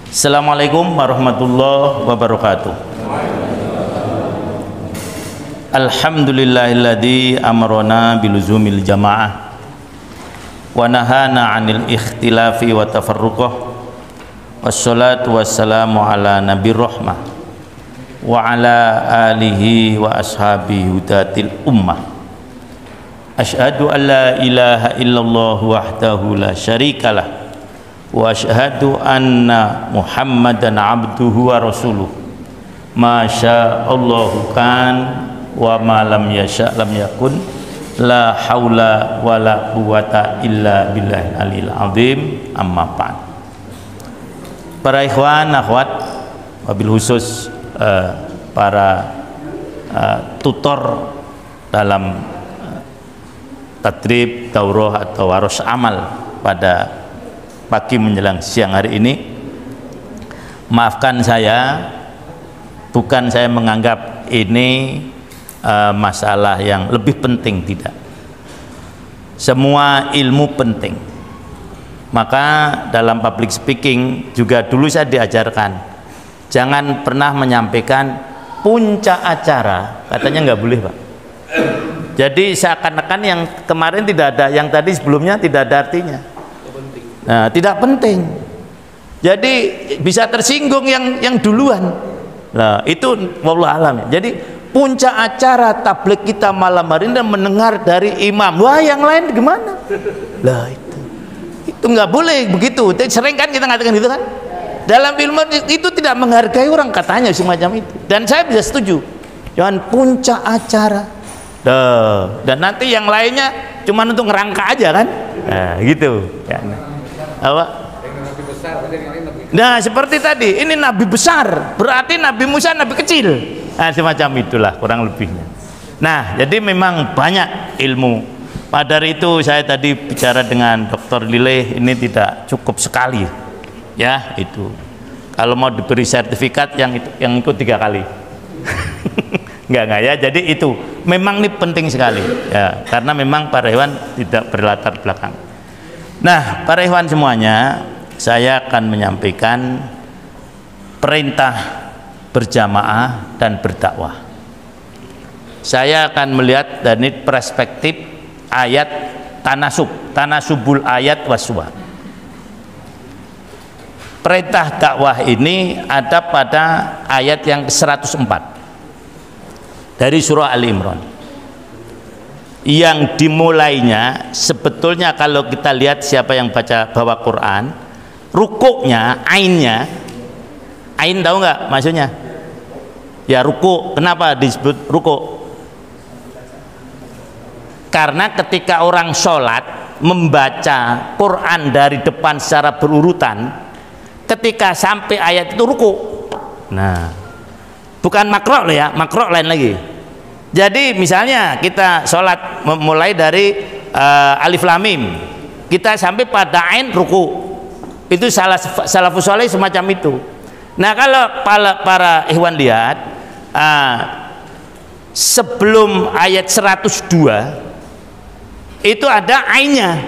Assalamualaikum warahmatullahi wabarakatuh. Alhamdulillahilladzi amarona biluzumil jamaah wa nahana 'anil ikhtilafi wa tafarruqah. Wassalatu wassalamu ala nabiyir rahmah wa ala alihi wa ashabihi hudatil ummah. Asyhadu an la ilaha illallah wahdahu la syarikalah wa asyhadu anna Muhammadan abduhu wa rasuluh. Masya Allahu kan wa ma lam yasha lam yakun. La haula wa la quwata illa billahil aliyil azim. Amma ba'd. Para ikhwan akhwat, wabil khusus para tutor dalam tadrib, daurah atau waros amal pada pagi menjelang siang hari ini, maafkan saya, bukan saya menganggap ini masalah yang lebih penting, tidak. Semua ilmu penting. Maka dalam public speaking juga dulu saya diajarkan, jangan pernah menyampaikan puncak acara, katanya nggak boleh, Pak. Jadi seakan-akan yang kemarin tidak ada, yang tadi sebelumnya tidak ada artinya. Nah, tidak penting. Jadi bisa tersinggung yang duluan. Nah, itu wallahu alam. Jadi puncak acara tabligh kita malam hari ini mendengar dari imam. Wah, yang lain gimana? Lah itu nggak boleh begitu. Sering kan kita ngatakan gitu kan? Dalam ilmu itu tidak menghargai orang, katanya semacam itu. Dan saya bisa setuju. Jangan puncak acara. Dan nanti yang lainnya cuma untuk ngerangka aja kan, nah gitu ya. Apa? Nah seperti tadi, ini nabi besar, berarti Nabi Musa nabi kecil, nah semacam itulah kurang lebihnya. Nah jadi memang banyak ilmu. Pada hari itu saya tadi bicara dengan Dr. Lileh, ini tidak cukup sekali ya itu. Kalau mau diberi sertifikat yang ikut 3 kali. Enggak ya, jadi itu memang ini penting sekali ya, karena memang para hewan tidak berlatar belakang. Nah para hewan semuanya, saya akan menyampaikan perintah berjamaah dan berdakwah. Saya akan melihat dari perspektif ayat tanasubul ayat waswa. Perintah dakwah ini ada pada ayat yang ke-104 dari surah Al-Imran, yang dimulainya sebetulnya kalau kita lihat siapa yang bawa Quran, rukuknya, ain tahu nggak maksudnya? Ya rukuk. Kenapa disebut rukuk? Karena ketika orang sholat membaca Quran dari depan secara berurutan, ketika sampai ayat itu rukuk. Nah bukan makro loh ya, makro lain lagi. Jadi misalnya kita sholat mulai dari alif lam mim, kita sampai pada ain ruku, itu salafus sholeh semacam itu. Nah kalau para ikhwan lihat sebelum ayat 102 itu ada ainnya,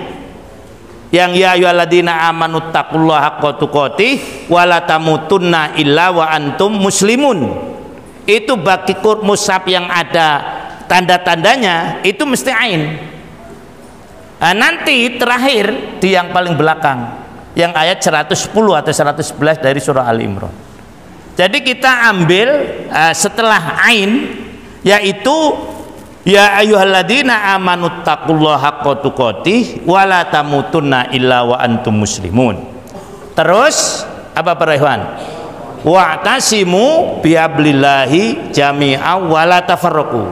yang ya ayyuhalladzina amanu taqullaha haqqa tuqatih wa la tamutunna illa wa antum muslimun. Itu bagi mushaf yang ada tanda-tandanya itu mesti ain. Nah, nanti terakhir di yang paling belakang yang ayat 110 atau 111 dari surah Al-Imran. Jadi kita ambil setelah ain, yaitu ya ayyuhalladzina amanu taqullaha haqqa tuqatih wa la tamutunna illa wa antum muslimun. Terus apa para ikhwan? Wa'tasimu bihablillahi jami'a wa la tafarraqu,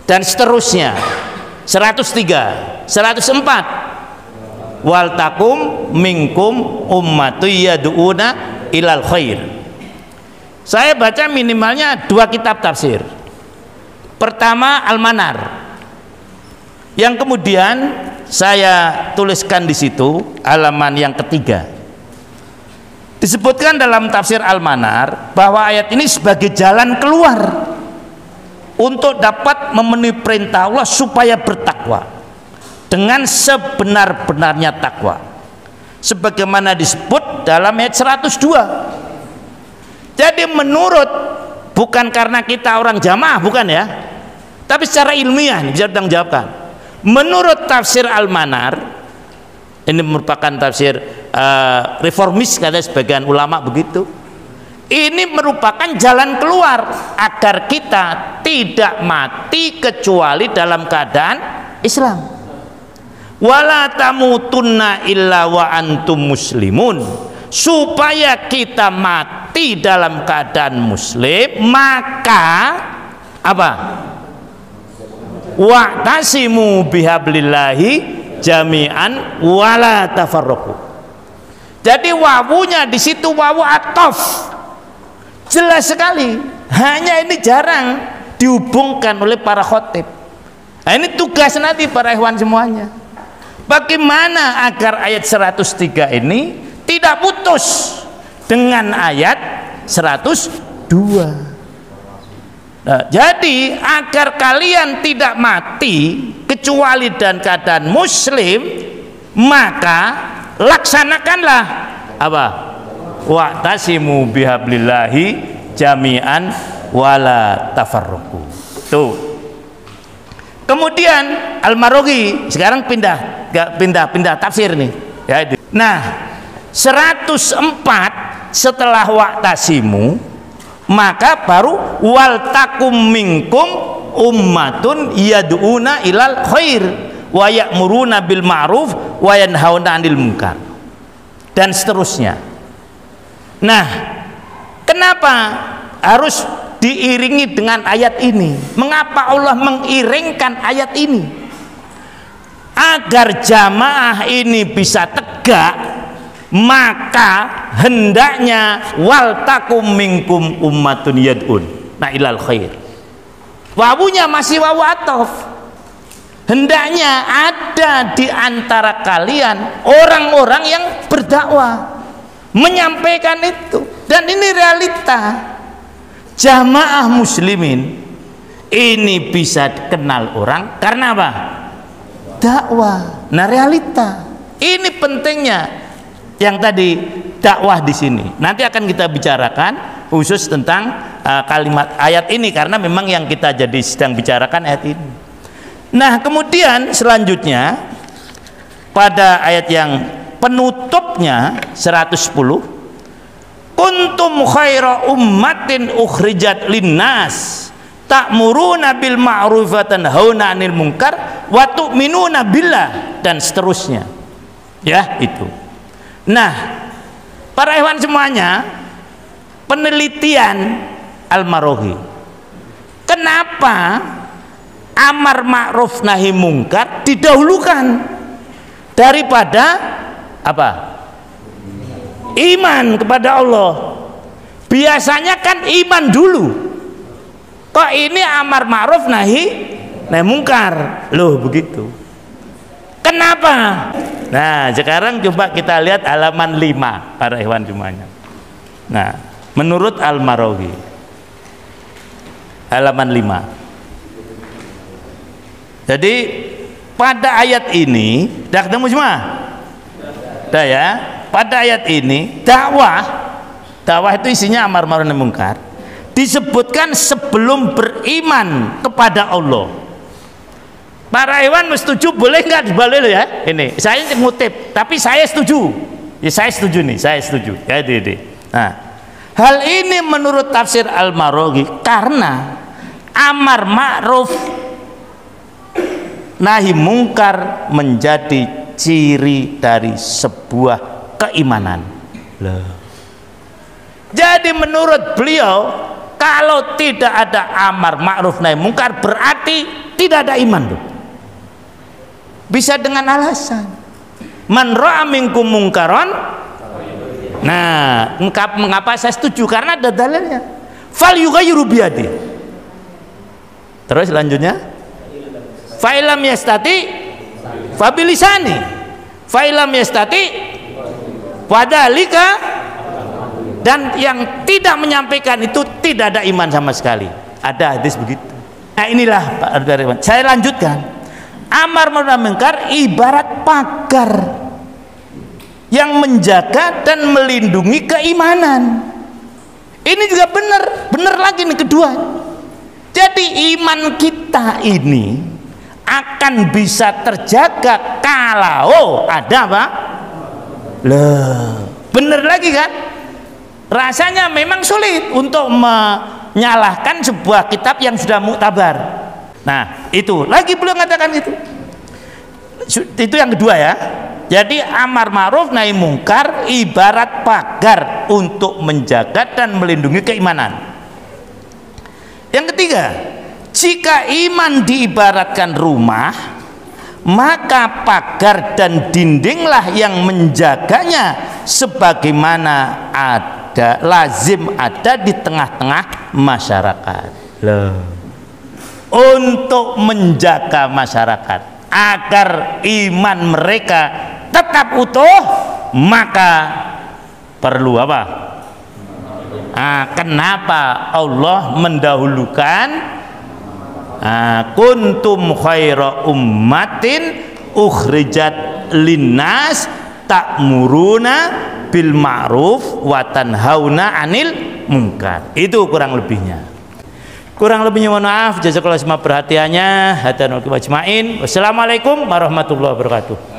dan seterusnya 103, 104 wal takum minkum ummatu yad'una ilal khair. Saya baca minimalnya 2 kitab tafsir. Pertama Al-Manar, yang kemudian saya tuliskan di situ halaman yang ketiga. Disebutkan dalam tafsir Al-Manar bahwa ayat ini sebagai jalan keluar untuk dapat memenuhi perintah Allah supaya bertakwa dengan sebenar-benarnya takwa, sebagaimana disebut dalam ayat 102 Jadi menurut, bukan karena kita orang jamaah, bukan ya, tapi secara ilmiah bisa ditanggung-jawabkan. Menurut tafsir Al-Manar, ini merupakan tafsir reformis kata sebagian ulama begitu, ini merupakan jalan keluar agar kita tidak mati kecuali dalam keadaan Islam. Wala tamutunna illa wa antum muslimun, supaya kita mati dalam keadaan muslim. Maka apa? Wa'tasimu bihablillahi jami'an wala tafarraqu. Jadi wawunya di situ wawu atof, jelas sekali. Hanya ini jarang dihubungkan oleh para khotib. Nah, ini tugas nanti para ikhwan semuanya. Bagaimana agar ayat 103 ini tidak putus dengan ayat 102. Nah, jadi agar kalian tidak mati kecuali dalam keadaan muslim, maka laksanakanlah apa? Wa'tasimu bihablillahi jami'an wala tafarruqu. Tuh. Kemudian Al-Marughi sekarang pindah tafsir nih. Ya, nah, 104 setelah wa'tasimu, maka baru wal takum minkum ummatun yad'una ilal khair wa ya'muruna bil ma'ruf wa yanhauna 'anil munkar, dan seterusnya. Nah, kenapa harus diiringi dengan ayat ini? Mengapa Allah mengiringkan ayat ini? Agar jamaah ini bisa tegak, maka hendaknya wal takum minkum ummatun yad'un na ilal khair. Wawunya masih wawu atof. Hendaknya ada di antara kalian orang-orang yang berdakwah, menyampaikan itu. Dan ini realita. Jamaah muslimin ini bisa dikenal orang karena apa? Dakwah. Nah, realita. Ini pentingnya yang tadi dakwah di sini. Nanti akan kita bicarakan khusus tentang kalimat ayat ini, karena memang yang kita jadi sedang bicarakan ayat ini. Nah, kemudian selanjutnya pada ayat yang penutupnya 110, kuntum khaira ummatin ukhrijat linnas ta'muruna bil ma'ruf wa tanhauna 'anil munkar wa tu'minuna billah, dan seterusnya. Ya, itu. Nah, para ikhwan semuanya, penelitian Al-Marughi, kenapa amar ma'ruf nahi mungkar didahulukan daripada apa? Iman kepada Allah. Biasanya kan iman dulu, kok ini amar ma'ruf nahi mungkar, loh begitu. Kenapa? Nah, sekarang coba kita lihat halaman 5 para ikhwan semuanya. Nah, menurut Al-Marughi halaman 5. Jadi pada ayat ini, sudah ketemu semua? Sudah ya? Pada ayat ini dakwah itu isinya amar ma'ruf nahi mungkar, disebutkan sebelum beriman kepada Allah. Para hewan setuju, boleh nggak dibalik ya? Ini saya ngutip, tapi saya setuju. Ya, saya setuju nih, saya setuju. Ya, nah, hal ini menurut tafsir Al-Marughi karena amar ma'ruf nahi mungkar menjadi ciri dari sebuah keimanan. Loh. Jadi menurut beliau, kalau tidak ada amar ma'ruf nahi mungkar berarti tidak ada iman tuh. Bisa dengan alasan man ra'a minkum mungkaron. Nah, mengapa saya setuju? Karena ada dalilnya. Fal yughayyiru biyadi. Terus selanjutnya, fa illam yastati fa bilisani, fa illam yastati wadalika, dan yang tidak menyampaikan itu tidak ada iman sama sekali. Ada hadis begitu. Nah, inilah Pak, saya lanjutkan. Amar ma'ruf nahi mungkar ibarat pagar yang menjaga dan melindungi keimanan. Ini juga benar lagi nih kedua. Jadi iman kita ini akan bisa terjaga kalau ada apa? Bener lagi kan? Rasanya memang sulit untuk menyalahkan sebuah kitab yang sudah muktabar. Nah, itu lagi beliau mengatakan itu. Itu yang kedua ya. Jadi amar ma'ruf nahi mungkar ibarat pagar untuk menjaga dan melindungi keimanan. Yang ketiga, jika iman diibaratkan rumah, maka pagar dan dindinglah yang menjaganya sebagaimana lazim ada di tengah-tengah masyarakat. Untuk menjaga masyarakat agar iman mereka tetap utuh, maka perlu apa? Kenapa Allah mendahulukan kuntum khaira ummatin ukhrijat linnas ta'muruna bil ma'ruf wa tanhauna 'anil munkar. Itu kurang lebihnya. Kurang lebihnya mohon maaf. Jazakallahu khairan perhatiannya. Hadanul majmain. Wassalamualaikum warahmatullahi wabarakatuh.